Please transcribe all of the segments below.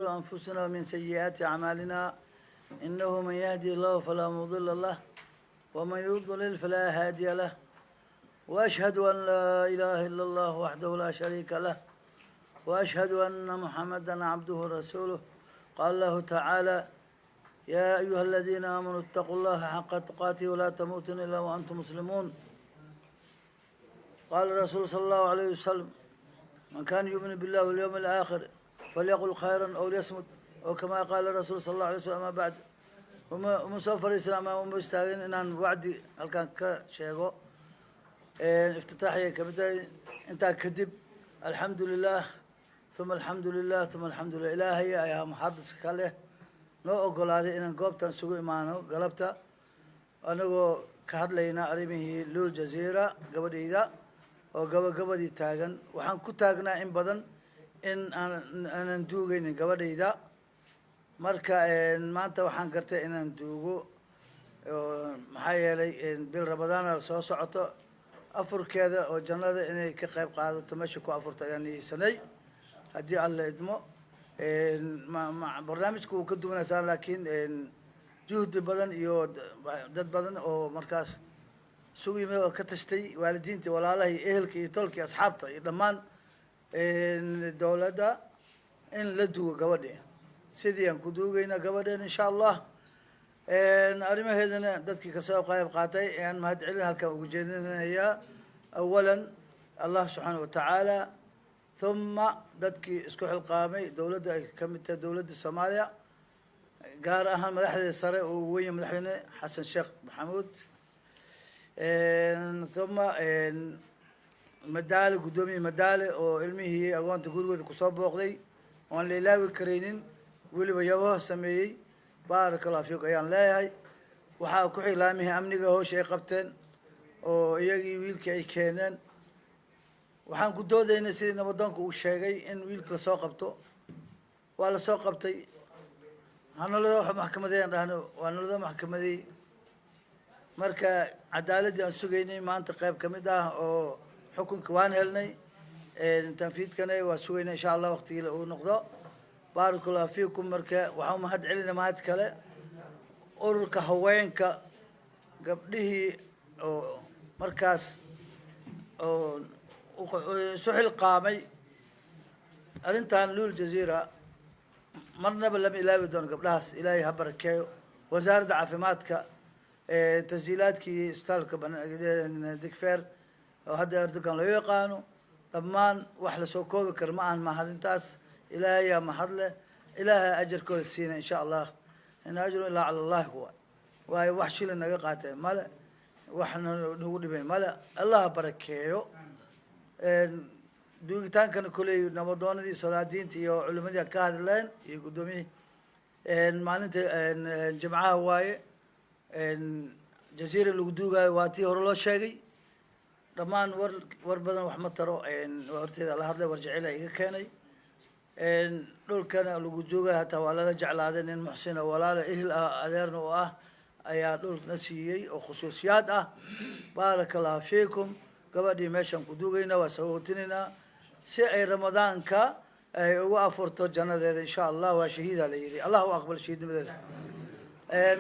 أنفسنا ومن سيئات أعمالنا إنه من يهدي الله فلا مضل له ومن يضلل فلا هادي له وأشهد أن لا إله إلا الله وحده لا شريك له وأشهد أن محمدا عبده ورسوله. قال الله تعالى: يا أيها الذين آمنوا اتقوا الله حق تقاته ولا تموتن إلا وأنتم مسلمون. قال الرسول صلى الله عليه وسلم: من كان يؤمن بالله واليوم الآخر فليقل خيرا أو ليصمت، أو كما قال الرسول صلى الله عليه وسلم. بعد ومسافر الإسلام ومستعين إن وعدي الكان كشيء افتتاحية كبداية أنت كذب. الحمد لله ثم الحمد لله ثم الحمد لله. إلهي يا محدث كله نو أقول هذه إن قبت سوق إيمانه قلبته أنا كهذلينا أريمه لول جزيرة قبل إذا وقبل دي تاجن وحن كتاجنا إن بدن إن أنا ندوقين قبل إذا marka maanta waxaan gartay inaan duugo maxaa yeelay bil Ramadaan la soo socoto afurkeeda oo jannada inay ka qayb qaadato meesha ku afurta ayaan iisanay haddii alla idmo barnaamijku uu ka duwanaysaa laakiin juhdi badan iyo dad badan oo markaas sugu yimid oo ka tashtay waalidiinta walaalaha iyo ehelka iyo tolka iyo asxaabta iyo dhammaan dawladda in la duugo gabadha sidii aan ku duugayna gabadheen insha Allah arrimaheedana dadkii ka soo qayb qaatay aan mahad celin halkan ugu jeedinayaa awalan Allah subhanahu wa ta'ala thumma dadkii isku xilqaamay dawladda ay ka mid tahay dawladda Soomaaliya gaar ahaan madaxda sare oo weyn madaxweyne Xasan Sheekh Maxamuud thumma madaali gudoomiye madaali oo ilmihii agoonta gurigooda ku soo booqday oo la ilaawi kareynin weliba yabo sameeyay barakallahu fiik ayaan leeyahay. waxaa ku xilaamihii amniga hoosh ay qabteen oo iyagii wiilkii ay keeneen. waxaan ku doodaynay sidii nabadoonka uu sheegay in wiilka la soo qabto waa la soo qabtay hanalada maxkamadeyn dhahno waa nalada maxkamadeey marka cadaaladii aan sugaynay maanta qayb ka mid ah oo xukunka waan helnay tanfiidkana waa sugaynay insha Allah waqtiga uu noqdo. بارك الله فيكم مركا وحوم هاد علينا ما هاد كلا أورك هواينك قبله مركز سحل قامي أنت لول الجزيرة مرنا بلم إلهي دون قبلها إلهي هبركيو وزارة عافماتك تسجيلاتك استالك دكفير وهذا أردكان لو يقانو طبعا وحلا سوكو كرمان ما هاد انتاس إلهي ما حضله إلهي أجر كل السنة إن شاء الله إن أجر إلا على الله هو وهي وحش لنا قاته ملا وإحنا نقول بين ملا الله بركيه دوقتان كان كل نبضون دي صلاتين تيو علماء دي كهذا لين يقدمي معناته جمعة هواي جزيرة الوجودة واتي هرلا شيء رمان ور بدن وحمد ترى ورتي الله هذا ورجع له كاني دول كان الوجودة حتى ولا رجع لهذا المحسن ولا إهل أديرنا أيا دول نسيي أو خصوصيات بارك الله فيكم قبل ماشان كدوجينا وسوتنا سعي رمضان كا وافرت الجنة إن شاء الله وشهيد عليه الله أقبل شهيد مذا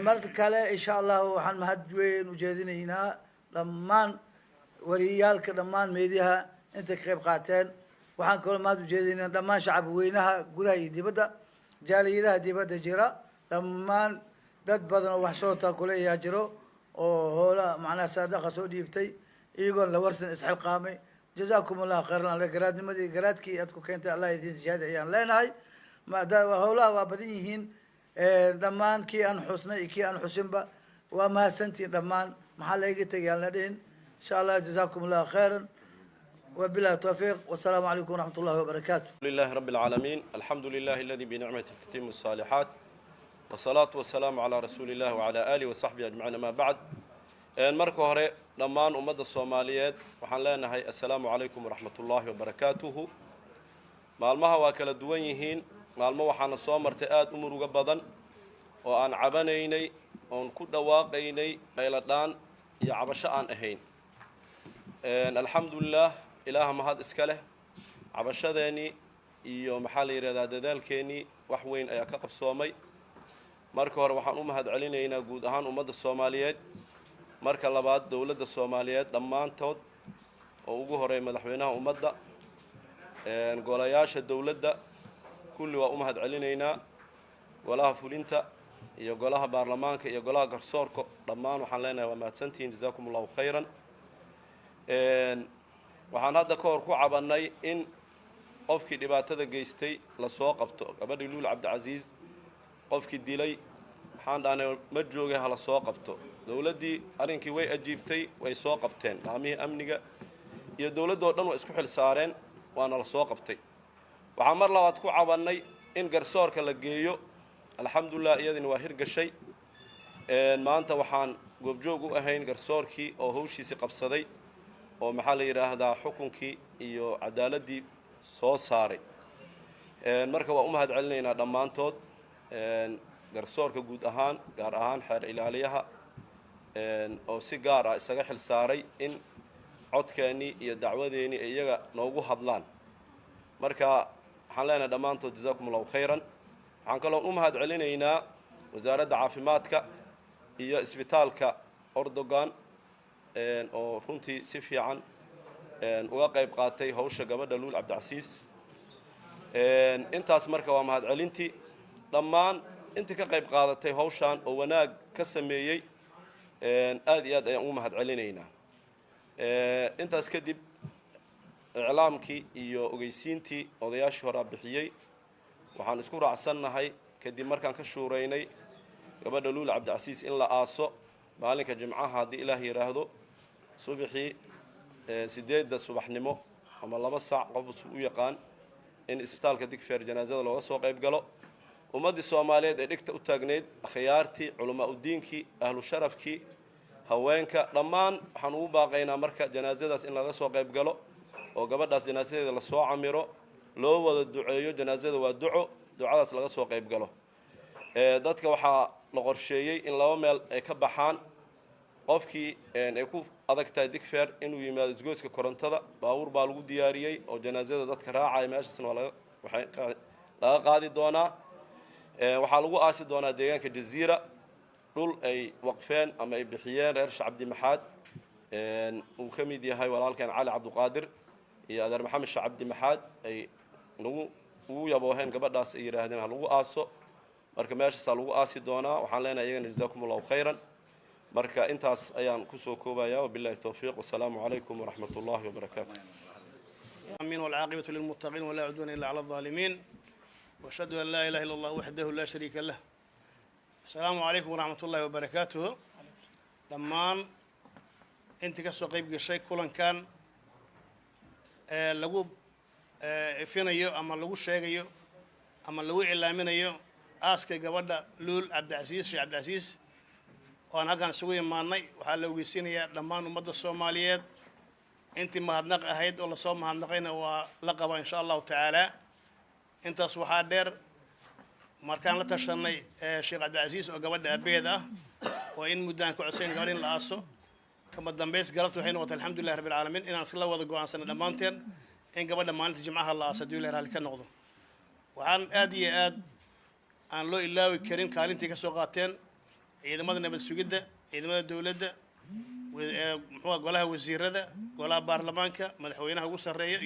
مرت كلا إن شاء الله وحن مهدوين وجاهدين هنا لما وريالك لما ميديها أنت كيف قاتل وحن كل ما تجدين لما شعب وينها جذاي دبدا جالي إذا دبدا جرا لما دد بدنا وحشوتها كله يجرو وهلا معنا صادق سعودي بتي يقول لورسن إسحاق قامي جزاكم الله خيرا على قراد مدي قراد كي أتكو كنت الله يدين جاد عيان لين هاي ما دا وهلا وبدينهن لما كي أن حسن كي أن حسن با وما سنتي لما محل يجت عيان لين إن شاء الله جزاكم الله خيرا وبالله التوفيق والسلام عليكم ورحمة الله وبركاته. لله رب العالمين الحمد لله الذي بنعمته تتم الصالحات والصلاة والسلام على رسول الله وعلى آله وصحبه أجمعين ما بعد marka hore dhammaan ummadda Soomaaliyeed waxaan leenahay assalaamu calaykum waraxmatullaahi wabarakaatuhu. maalmaha waa kala duwan yihiin maalmo waxaana soo martay aad u murugo badan oo aan cabanaynay oon ku dhawaaqaynay qayladhaan iyo cabasho aan ahayn. alxamdulillaah ilaaha mahad iska leh cabashadeeni iyo maxaa la yidhahdaa dadaalkeennii wax weyn ayaa ka qabsoomay marka hore waxaan u mahad celinaynaa guud ahaan ummadda soomaaliyeed marka labaad dowladda soomaaliyeed dhammaantood oo ugu horeeya madaxweynaha ummadda golayaasha dowladda kulli waa u mahad celinaynaa golaha fulinta iyo golaha baarlamaanka iyo golaha garsoorka dhammaan waxaan leenahay waa mahadsantihiin jazaakum allahu khayran waxaan hadda ka hor ku cabannay in qofkii dhibaatada geystay la soo qabto gabadhii luul cabdicasiis qofkii dilay waxaan dhahnay ma joogay hala soo qabto dowladdii arrinkii way ajiibtay way soo qabteen laamihii amniga iyo dowladdoo dhan waa isku xil saareen waana la soo qabtay waxaan mar labaad ku cabannay in garsoorka la geeyo alxamdulilah iyadina waa hirgashay maanta waxaan goobjoog u ahayn garsoorkii oo hawshiisii qabsaday oo maxaa la yidhaahdaa xukunkii iyo cadaaladii soo saaray marka waa u mahad celinaynaa dhammaantood garsoorka guud ahaan gaar ahaan xeer ilaaliyaha oo si gaar ah isaga xil saaray in codkeennii iyo dacwadeennii ay iyaga noogu hadlaan marka waxaan leenahay dhammaantood jazaakum allahu khayran waxaan kaloon u mahad celinaynaa wasaaradda caafimaadka iyo isbitaalka ordogan oo runtii si fiican uga qayb qaatay hawsha gabadha luul cabdicasiis intaas marka waa mahad celintii dhammaan intii ka qayb qaadatay hawshan oo wanaag ka sameeyey aad iyo aad ayaan ugu mahad celinaynaa intaas kadib iclaamkii iyo ogeysiintii odayaashii horaa bixiyey waxaan isku raacsannahay kadib markaan ka shuuraynay gabadha luul cabdicasiis in la aaso maalinka jimcaha haddii ilaah yidhaahdo subaxii 8 subaxnimo ama 2 saac qofku u yaqaan in isbitaalka digfeer janaasada looga soo qayb galo ummadii Soomaaliyeed ee dhigta u taagneed khiyaartii culamaa u diinkii ahlu sharafkii haweenka dhammaan waxaan ugu baaqaynaa marka janaasadaas in laga soo qayb galo oo gabadhaas janaasadeeda la soo camiro loo wada duceeyo janaasada waa ducadaas laga soo qayb galo dadka waxaa la qorsheeyay in laba meel ay ka baxaan qofkii ay ku adagtahay digfeer inuu yimaado isgoyska korontada baabuur baa lagu diyaariyay oo janaasada dadka raacay meeshaasna waxay laga qaadi doonaa waxaa lagu aasi doonaa deegaanka jaziira dhul ay waqfeen ama ay bixiyeen reer shacabdi maxaad uu ka mid yahay walaalkeen cali cabduqaadir iyo adeer maxamed shacabdi maxaad ay ugu yabooheen gabadhaas ay yidhaahdeen ha lagu aaso marka meeshaasaa lagu aasi doonaa waxaan leenahay iyagana jazaakum allahu khayran marka intaas ayaan kusoo koobayaa wabillahi tawfiiq wasalaamu calaykum waraxmat ullahi wabarakaatu آمين والعاقبة للمتقين ولا عدوان إلا على الظالمين وأشهد أن لا إله إلا الله وحده لا شريك له السلام عليكم ورحمة الله وبركاته لما أنت كسو قيب قشي كلن كان لغو فينيو أما لغو شيغيو أما لغو إعلامينيو آسك قبضة لول عبد العزيز شي عبد العزيز وأنا كان سوي ماني وحال ويسينيا لما نمد الصوماليات أنت مهدنق أهيد ولا صوم مهدنقين ولقبا إن شاء الله تعالى أنت صباح دير مركان لا تشني شيخ عبد العزيز وقبضة أبيضة وإن مدان كعسين قالين لأسو كما الدنبيس قالت الحين الحمد لله رب العالمين إن أصل الله وضقوا عن سنة دمانتين إن قبضة ما نتجمعها الله أسدوا لها هالك النقض وعن آدي أن لو إلا وكريم كالين تكسوقاتين إذا ماذا نبي السجدة إذا ماذا الدولة قولها وزير هذا قولها برلمانك مدحوينها وسرية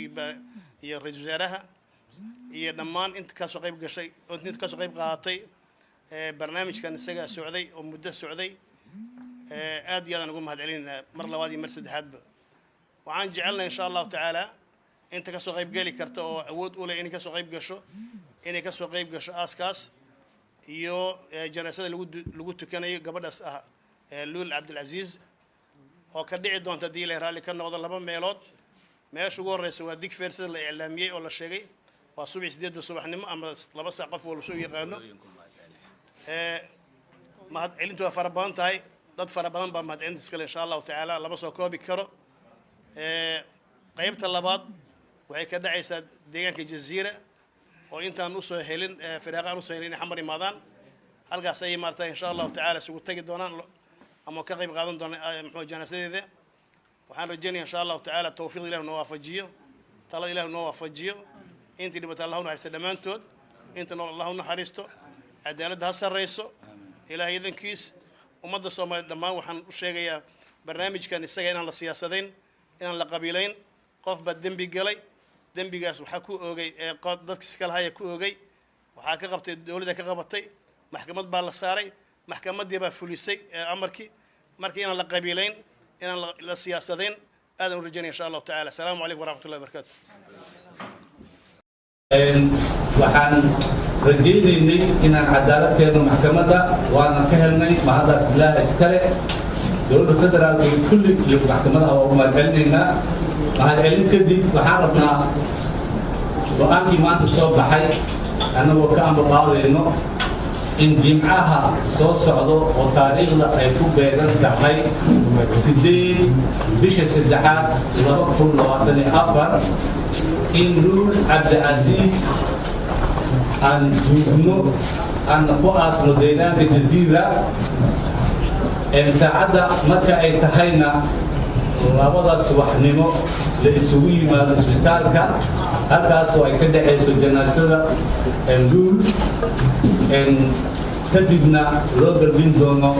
هي رئيس وزراءها هي دمان أنت كسو قيب قشي أنت كسو قيب قاطي برنامج كان السجا السعودي ومدة السعودي آدي أنا نقوم هاد علينا مرة وادي مرسد حد وعن جعلنا إن شاء الله تعالى أنت كسو قيب قالي كرتو أود أولى إني كسو قيب قشو إني كسو قيب قشو أسكاس iyo janaasada lagu tukanayo gabadhaas ah luul cabdilcasiis oo ka dhici doonta hadii la raali ka noqdo laba meelood meesha ugu horeysa waa digfeer sida la iclaamiyay oo la sheegay waa subax 8 subaxnimo ama 2 saac qof walba soo yaqaano mahad celintu waa fara badan tahay dad fara badan baa mahad celintiis kale insha Allah taala laba soo koobi karo qaybta labaad waxay ka dhacaysaa deegaanka jaziira oo intaan u soo helin firaaqaan u soo helin xamar imaadaan halkaas ay maartay insha Allah taala sugu tagi doonaan ama ka qayb qaadan doonaan muxuu janaasadeeda waxaan rajaynayaa insha Allah taala tawfiiq Ilaahay noo waafajiyo talada Ilaahay noo waafajiyo intii dhibata allah u naxariisto dhammaantood inta nool allah u naxariisto cadaaladda ha sarrayso ilaahay idankiis ummadda soomaaliyeed dhammaan waxaan u sheegayaa barnaamijkan isaga inaan la siyaasadayn inaan la qabiilayn qof baa dembi galay dembigaas waxaa ku oogay dadka iska lahaya ku oogay waxaa ka qabtay dowladda ka qabatay maxkamad baa la saaray maxkamaddii baa fulisay amarkii marka inaan la qabiilayn inaan la siyaasadayn aadan u rajaynaya insha allahu tacaala asalaamu calaykum waraxmatullahi wabarakaatu waxaan rajaynaynay inaan cadaalad keeno maxkamadda waana ka helnay mahadaas ilaaha iskale dowladda federaalka iyo kulli iyo maxkamadaha waa u mahadcelinaynaa mahadcelin kadib waxaan rabnaa go-aankii maanta soo baxay annagoo ka amar qaadayno in jimcaha soo socdo oo taariikhda ay ku beegan tahay 8 bisha 3 2024 in Luul Cabdicaziis aan duugno aan ku aasno deegaanka Jaziira saacadda marka ay tahayna labada subaxnimo la isugu yimaado isbitaalka halkaasoo ay ka dhacayso janaasada Luul kadibna loo galbin doono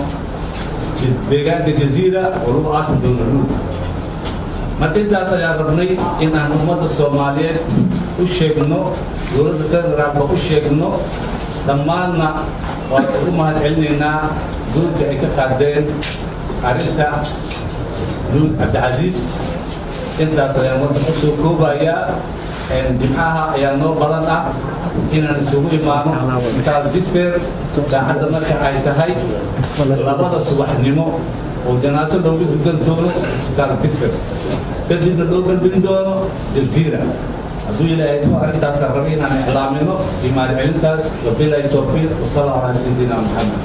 deegaanka Jaziira oo lagu aasi doono Luul marka intaas ayaan rabnay in aan ummadda Soomaaliyeed u sheegno dowladda federaalka u sheegno dhammaanna waan ugu mahadcelinaynaa doorka ay ka qaadeen arrinta Luul Cabdicaziis intaas ayaan wadda ku soo koobayaa jimcaha ayaa noo badan ah inaan isugu imaano isbitaal Digfaar saacadda marka ay tahay labada subaxnimo oo janaaso loogu dugan doono isbitaal Digfaar kadibna loo galbin doono Jaziira hadduu ilaahay ku arrintaas rabay inaan iclaamino imaan celintaas wabillahi tawfiiq wa sallallahu ala sayyidina Muhammad